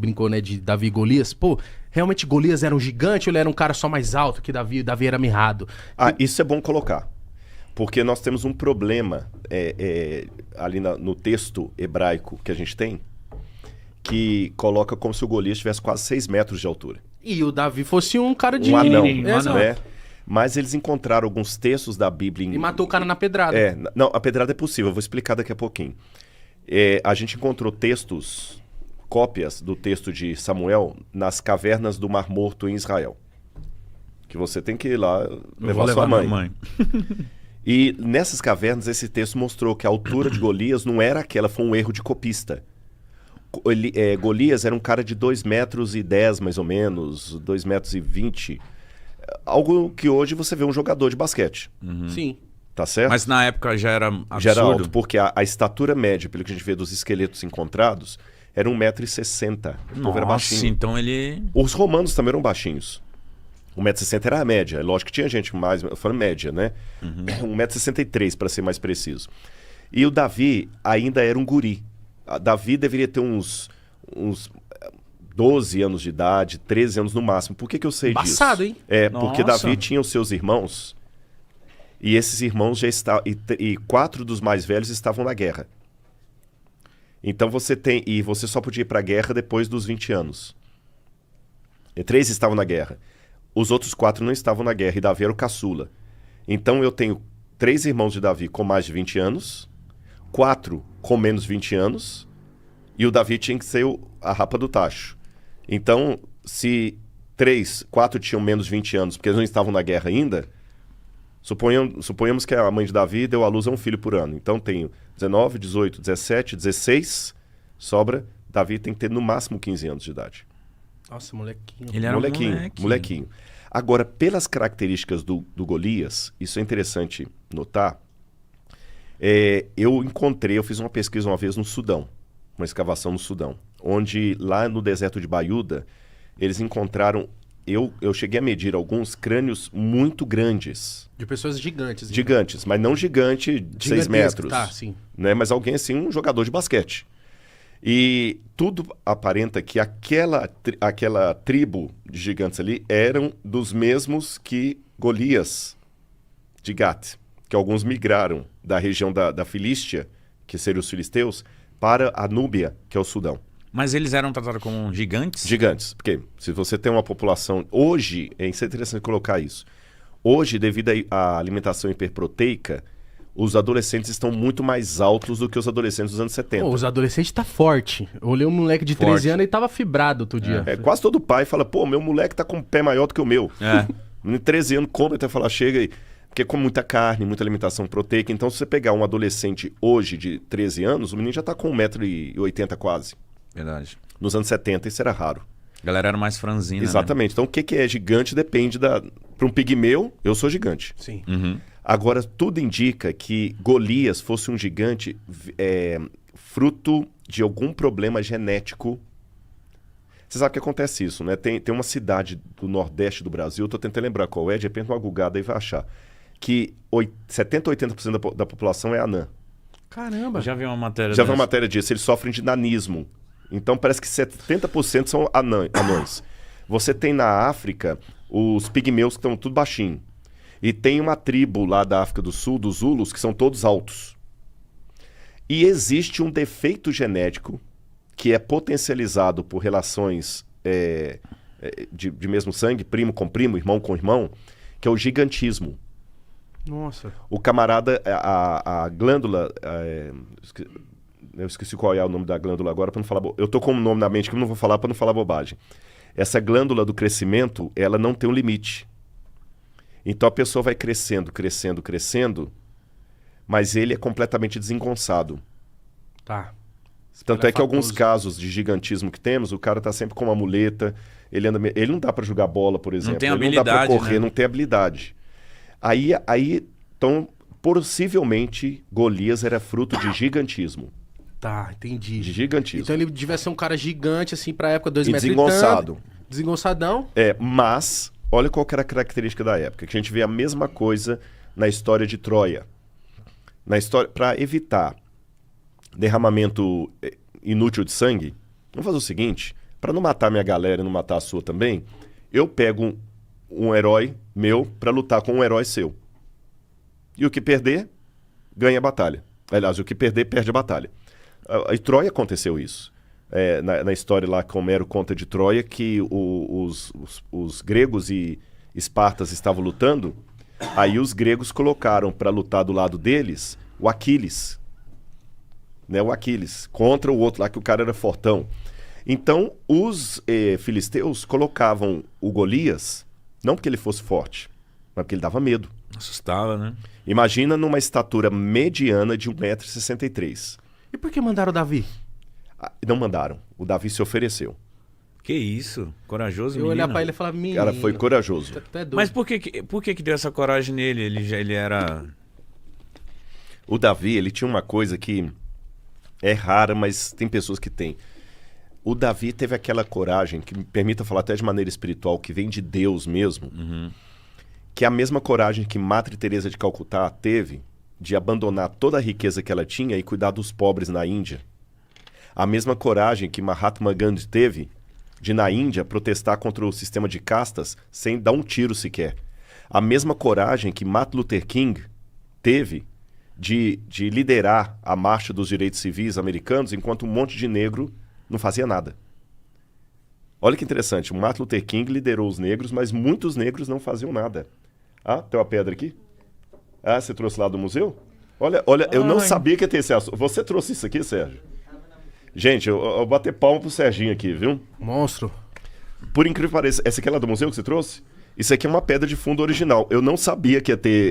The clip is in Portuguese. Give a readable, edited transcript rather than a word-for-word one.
brincou, né, de Davi e Golias. Pô, realmente Golias era um gigante ou ele era um cara só mais alto que Davi? Davi era mirrado. Isso é bom colocar. Porque nós temos um problema ali no texto hebraico que a gente tem, que coloca como se o Golias tivesse quase 6 metros de altura. E o Davi fosse um cara de... Um anão, Exato. né? Mas eles encontraram alguns textos da Bíblia... E matou o cara na pedrada. Não, a pedrada é possível, eu vou explicar daqui a pouquinho. A gente encontrou textos, cópias do texto de Samuel nas cavernas do Mar Morto em Israel. Que você tem que ir lá levar sua mãe. E nessas cavernas esse texto mostrou que a altura de Golias não era aquela, foi um erro de copista. Golias era um cara de 2,10 metros, mais ou menos, 2,20 metros. Algo que hoje você vê um jogador de basquete. Sim. Tá certo? Mas na época já era absurdo? Já era alto, porque a estatura média, pelo que a gente vê dos esqueletos encontrados, era 1,60 m. Nossa, era baixinho. Então ele... Os romanos também eram baixinhos. 1,60 m era a média. É lógico que tinha gente mais... Eu falo média, né? 1,63 m, para ser mais preciso. E o Davi ainda era um guri. Davi deveria ter uns 12 anos de idade, 13 anos no máximo. Por que eu sei disso? Embaçado, hein? Porque Davi tinha os seus irmãos, e esses irmãos já estavam... E 4 dos mais velhos estavam na guerra. Então você tem... E você só podia ir para a guerra depois dos 20 anos. E 3 estavam na guerra. Os outros 4 não estavam na guerra, e Davi era o caçula. Então eu tenho 3 irmãos de Davi com mais de 20 anos, 4 com menos 20 anos, e o Davi tinha que ser a rapa do tacho. Então, se 4 tinham menos 20 anos, porque eles não estavam na guerra ainda, suponhamos que a mãe de Davi deu à luz a um filho por ano. Então tenho 19, 18, 17, 16, sobra. Davi tem que ter no máximo 15 anos de idade. Nossa, molequinho. Ele era molequinho. Agora, pelas características do Golias, isso é interessante notar. Eu fiz uma pesquisa uma vez no Sudão, uma escavação no Sudão, onde lá no deserto de Baiuda, eles encontraram, eu cheguei a medir alguns crânios muito grandes. De pessoas gigantes. Então. Gigantes, mas não gigante de 6 metros. Tá, sim. Né? Mas alguém assim, um jogador de basquete. E tudo aparenta que aquela tribo de gigantes ali eram dos mesmos que Golias de Gat, que alguns migraram da região da Filístia, que seriam os filisteus, para a Núbia, que é o Sudão. Mas eles eram tratados como gigantes? Gigantes, porque se você tem uma população... Hoje, é interessante colocar isso. Hoje, devido à alimentação hiperproteica, os adolescentes estão muito mais altos do que os adolescentes dos anos 70. Os adolescentes tá forte. Eu olhei um moleque de 13 anos e tava fibrado outro dia. Quase todo pai fala, pô, meu moleque tá com um pé maior do que o meu. Em 13 anos, come até falar, chega aí. Porque come muita carne, muita alimentação proteica. Então, se você pegar um adolescente hoje de 13 anos, o menino já tá com 1,80 m quase. Verdade. Nos anos 70, isso era raro. A galera era mais franzina, Exatamente. Né? Então, o que é gigante depende da... Para um pigmeu, eu sou gigante. Sim. Agora, tudo indica que Golias fosse um gigante fruto de algum problema genético. Você sabe que acontece isso, né? Tem uma cidade do nordeste do Brasil, estou tentando lembrar qual é, de repente uma gugada aí vai achar, que 70% a 80% da população é anã. Caramba. Eu já vi uma matéria Já vi uma matéria disso, eles sofrem de nanismo. Então parece que 70% são anões. Você tem na África os pigmeus que estão tudo baixinho. E tem uma tribo lá da África do Sul, dos Zulus, que são todos altos. E existe um defeito genético que é potencializado por relações de mesmo sangue, primo com primo, irmão com irmão, que é o gigantismo. Nossa. O camarada, a glândula... eu esqueci qual é o nome da glândula agora, para não falar... Eu tô com um nome na mente que eu não vou falar para não falar bobagem. Essa glândula do crescimento, ela não tem um limite. Então a pessoa vai crescendo, crescendo, crescendo, mas ele é completamente desengonçado. Tá. Tanto é que alguns casos de gigantismo que temos, o cara tá sempre com uma muleta, ele não dá para jogar bola, por exemplo. Não tem ele habilidade, não dá para correr, né? não tem habilidade. Então, possivelmente, Golias era fruto de gigantismo. Tá, entendi. De gigantismo. Então ele devia ser um cara gigante, assim, pra época, 2 E metros desengonçado. e tanto. Desengonçadão. Mas, olha qual que era a característica da época, que a gente vê a mesma coisa na história de Troia. Para evitar derramamento inútil de sangue, vamos fazer o seguinte, para não matar minha galera e não matar a sua também, eu pego um herói meu para lutar com um herói seu. E o que perder, ganha a batalha. Aliás, o que perder, perde a batalha. Em Troia aconteceu isso. Na história lá que Homero conta de Troia, que os gregos e espartas estavam lutando, aí os gregos colocaram para lutar do lado deles o Aquiles. Né, o Aquiles, contra o outro lá, que o cara era fortão. Então, os filisteus colocavam o Golias, não porque ele fosse forte, mas porque ele dava medo. Assustava, né? Imagina numa estatura mediana de 1,63 m. E por que mandaram o Davi? Não mandaram. O Davi se ofereceu. Que isso? Corajoso, Eu menino. olhar pra ele e falar, menino... O cara foi corajoso. Tu é doido. Mas por que deu essa coragem nele? Ele era... O Davi, ele tinha uma coisa que é rara, mas tem pessoas que têm. O Davi teve aquela coragem, que me permita falar até de maneira espiritual, que vem de Deus mesmo, que é a mesma coragem que Madre Teresa de Calcutá teve de abandonar toda a riqueza que ela tinha e cuidar dos pobres na Índia. A mesma coragem que Mahatma Gandhi teve de, na Índia, protestar contra o sistema de castas sem dar um tiro sequer. A mesma coragem que Martin Luther King teve de liderar a marcha dos direitos civis americanos enquanto um monte de negro não fazia nada. Olha que interessante, o Martin Luther King liderou os negros, mas muitos negros não faziam nada. Ah, tem uma pedra aqui? Ah, você trouxe lá do museu? Olha, eu não sabia que ia ter esse assunto. Você trouxe isso aqui, Sérgio? Gente, eu vou bater palma pro Serginho aqui, viu? Monstro. Por incrível que pareça, essa aqui é lá do museu que você trouxe? Isso aqui é uma pedra de fundo original. Eu não sabia que ia ter